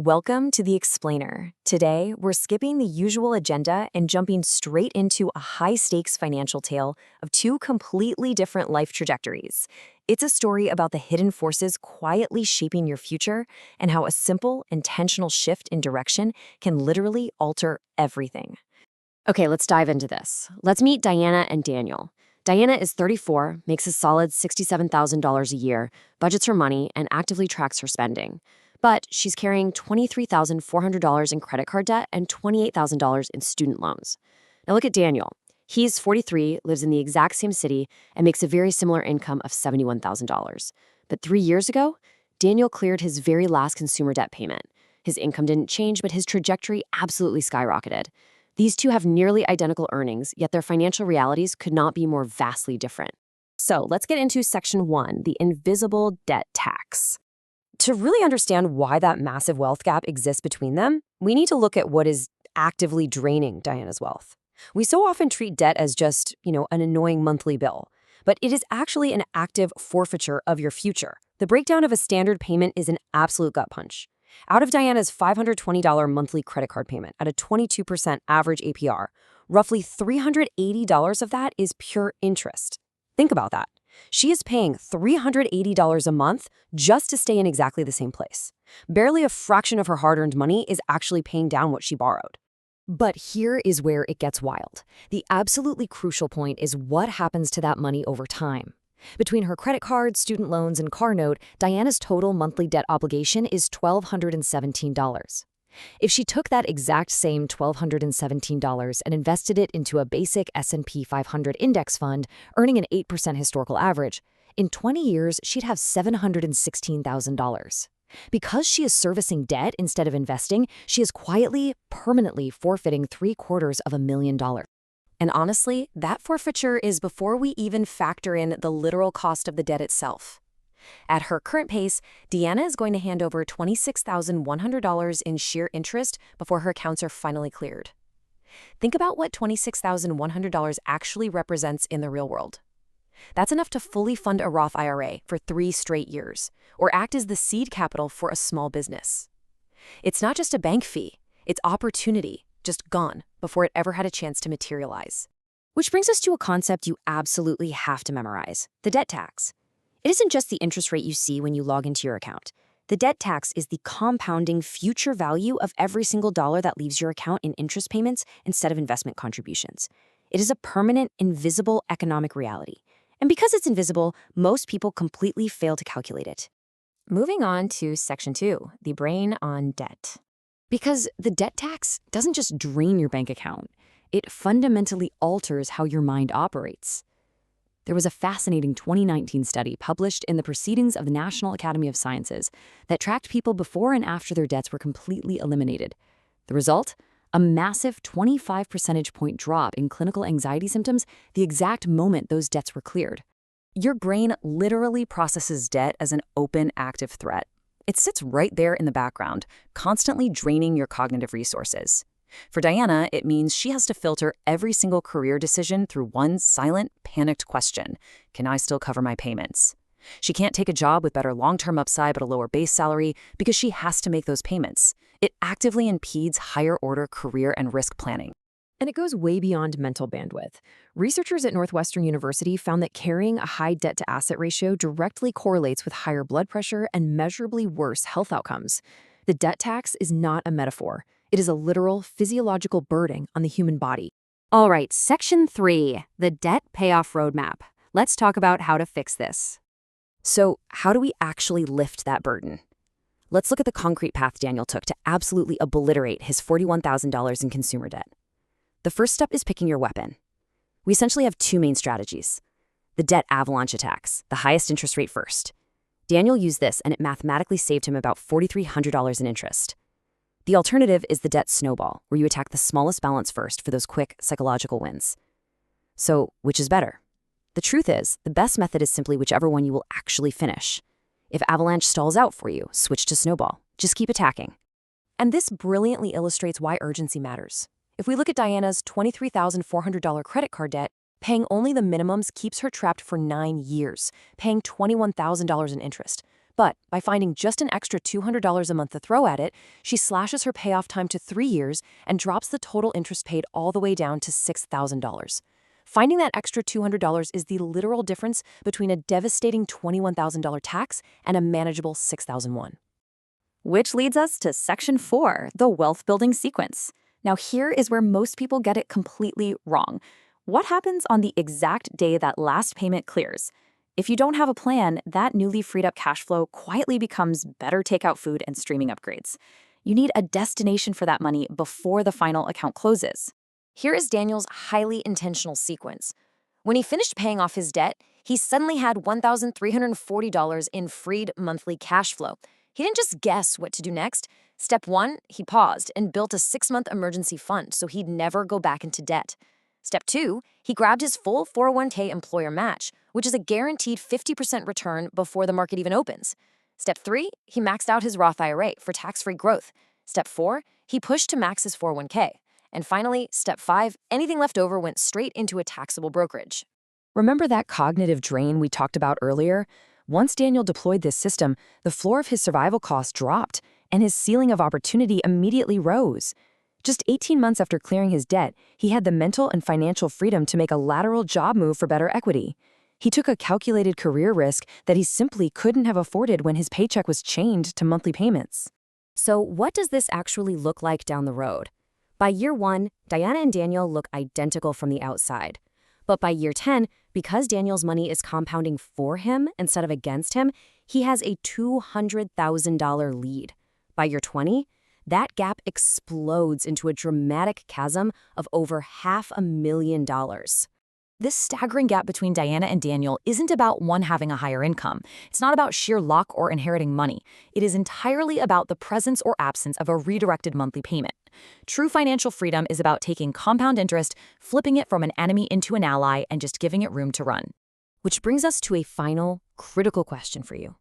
Welcome to The Explainer. Today, we're skipping the usual agenda and jumping straight into a high-stakes financial tale of two completely different life trajectories. It's a story about the hidden forces quietly shaping your future and how a simple, intentional shift in direction can literally alter everything. Okay, let's dive into this. Let's meet Diana and Daniel. Diana is 34, makes a solid $67,000 a year, budgets her money, and actively tracks her spending. But she's carrying $23,400 in credit card debt and $28,000 in student loans. Now look at Daniel. He's 43, lives in the exact same city, and makes a very similar income of $71,000. But 3 years ago, Daniel cleared his very last consumer debt payment. His income didn't change, but his trajectory absolutely skyrocketed. These two have nearly identical earnings, yet their financial realities could not be more vastly different. So let's get into Section 1, the invisible debt tax. To really understand why that massive wealth gap exists between them, we need to look at what is actively draining Diana's wealth. We so often treat debt as just, an annoying monthly bill, but it is actually an active forfeiture of your future. The breakdown of a standard payment is an absolute gut punch. Out of Diana's $520 monthly credit card payment at a 22% average APR, roughly $380 of that is pure interest. Think about that. She is paying $380 a month just to stay in exactly the same place. Barely a fraction of her hard-earned money is actually paying down what she borrowed. But here is where it gets wild. The absolutely crucial point is what happens to that money over time. Between her credit card, student loans, and car note, Diana's total monthly debt obligation is $1,217. If she took that exact same $1,217 and invested it into a basic S&P 500 index fund, earning an 8% historical average, in 20 years, she'd have $716,000. Because she is servicing debt instead of investing, she is quietly, permanently forfeiting $750,000. And honestly, that forfeiture is before we even factor in the literal cost of the debt itself. At her current pace, Diana is going to hand over $26,100 in sheer interest before her accounts are finally cleared. Think about what $26,100 actually represents in the real world. That's enough to fully fund a Roth IRA for 3 straight years, or act as the seed capital for a small business. It's not just a bank fee, it's opportunity, just gone before it ever had a chance to materialize. Which brings us to a concept you absolutely have to memorize: the debt tax. It isn't just the interest rate you see when you log into your account. The debt tax is the compounding future value of every single dollar that leaves your account in interest payments instead of investment contributions. It is a permanent, invisible economic reality. And because it's invisible, most people completely fail to calculate it. Moving on to Section 2, the brain on debt. Because the debt tax doesn't just drain your bank account, it fundamentally alters how your mind operates. There was a fascinating 2019 study published in the Proceedings of the National Academy of Sciences that tracked people before and after their debts were completely eliminated. The result? A massive 25 percentage point drop in clinical anxiety symptoms the exact moment those debts were cleared. Your brain literally processes debt as an open, active threat. It sits right there in the background, constantly draining your cognitive resources. For Diana, it means she has to filter every single career decision through one silent, panicked question: can I still cover my payments? She can't take a job with better long-term upside but a lower base salary because she has to make those payments. It actively impedes higher-order career and risk planning. And it goes way beyond mental bandwidth. Researchers at Northwestern University found that carrying a high debt-to-asset ratio directly correlates with higher blood pressure and measurably worse health outcomes. The debt tax is not a metaphor. It is a literal physiological burden on the human body. All right, Section 3, the debt payoff roadmap. Let's talk about how to fix this. So, how do we actually lift that burden? Let's look at the concrete path Daniel took to absolutely obliterate his $41,000 in consumer debt. The first step is picking your weapon. We essentially have 2 main strategies. The debt avalanche attacks, the highest interest rate first. Daniel used this, and it mathematically saved him about $4,300 in interest. The alternative is the debt snowball, where you attack the smallest balance first for those quick psychological wins. So, which is better? The truth is, the best method is simply whichever one you will actually finish. If Avalanche stalls out for you, switch to Snowball. Just keep attacking. And this brilliantly illustrates why urgency matters. If we look at Diana's $23,400 credit card debt, paying only the minimums keeps her trapped for 9 years, paying $21,000 in interest. But by finding just an extra $200 a month to throw at it, she slashes her payoff time to 3 years and drops the total interest paid all the way down to $6,000. Finding that extra $200 is the literal difference between a devastating $21,000 tax and a manageable $6,001. Which leads us to Section 4, the wealth building sequence. Now, here is where most people get it completely wrong. What happens on the exact day that last payment clears? If you don't have a plan, that newly freed up cash flow quietly becomes better takeout food and streaming upgrades. You need a destination for that money before the final account closes. Here is Daniel's highly intentional sequence. When he finished paying off his debt, he suddenly had $1,340 in freed monthly cash flow. He didn't just guess what to do next. Step 1, he paused and built a 6-month emergency fund so he'd never go back into debt. Step 2, he grabbed his full 401k employer match, which is a guaranteed 50% return before the market even opens. Step 3, he maxed out his Roth IRA for tax-free growth. Step 4, he pushed to max his 401k. And finally, Step 5, anything left over went straight into a taxable brokerage. Remember that cognitive drain we talked about earlier? Once Daniel deployed this system, the floor of his survival costs dropped, and his ceiling of opportunity immediately rose. Just 18 months after clearing his debt, he had the mental and financial freedom to make a lateral job move for better equity. He took a calculated career risk that he simply couldn't have afforded when his paycheck was chained to monthly payments. So what does this actually look like down the road? By year 1, Diana and Daniel look identical from the outside. But by year 10, because Daniel's money is compounding for him instead of against him, he has a $200,000 lead. By year 20, that gap explodes into a dramatic chasm of over $500,000. This staggering gap between Diana and Daniel isn't about one having a higher income. It's not about sheer luck or inheriting money. It is entirely about the presence or absence of a redirected monthly payment. True financial freedom is about taking compound interest, flipping it from an enemy into an ally, and just giving it room to run. Which brings us to a final, critical question for you.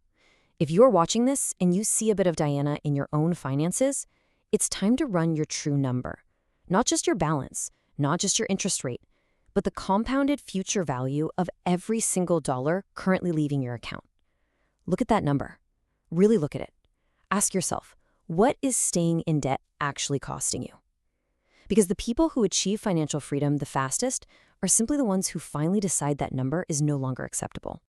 If you're watching this and you see a bit of Diana in your own finances, it's time to run your true number. Not just your balance, not just your interest rate, but the compounded future value of every single dollar currently leaving your account. Look at that number. Really look at it. Ask yourself, what is staying in debt actually costing you? Because the people who achieve financial freedom the fastest are simply the ones who finally decide that number is no longer acceptable.